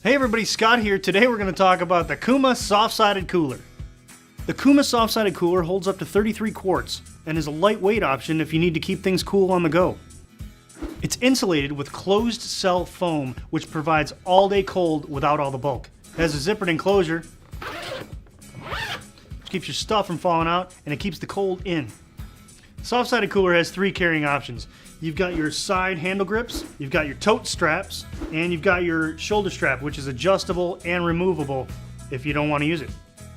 Hey everybody, Scott here. Today we're going to talk about the Kuuma soft-sided cooler. The Kuuma soft-sided cooler holds up to 33 quarts and is a lightweight option if you need to keep things cool on the go. It's insulated with closed cell foam, which provides all-day cold without all the bulk. It has a zippered enclosure, which keeps your stuff from falling out, and it keeps the cold in. The soft-sided cooler has three carrying options. You've got your side handle grips, you've got your tote straps, and you've got your shoulder strap, which is adjustable and removable if you don't want to use it.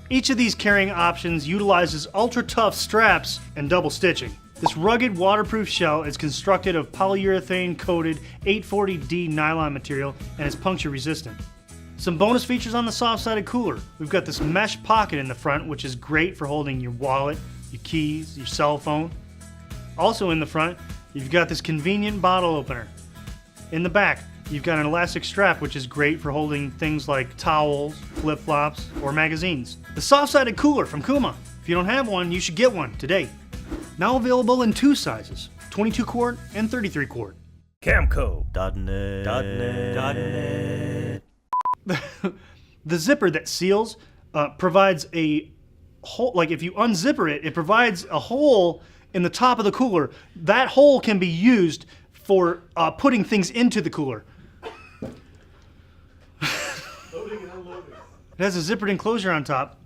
Each of these carrying options utilizes ultra-tough straps and double stitching. This rugged waterproof shell is constructed of polyurethane-coated 840D nylon material and is puncture resistant. Some bonus features on the soft-sided cooler. We've got this mesh pocket in the front, which is great for holding your wallet, your keys, your cell phone. Also in the front, you've got this convenient bottle opener. In the back, you've got an elastic strap, which is great for holding things like towels, flip-flops, or magazines. The soft-sided cooler from Kuuma. If you don't have one, you should get one today. Now available in two sizes, 22 quart and 33 quart. Camco.net. The zipper that seals provides a hole, like if you unzipper it, it provides a hole in the top of the cooler. That hole can be used for putting things into the cooler. Loading and unloading. It has a zippered enclosure on top.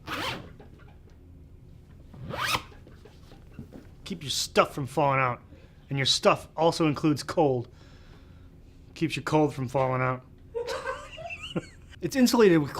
Keep your stuff from falling out. And your stuff also includes cold. Keeps your cold from falling out. It's insulated with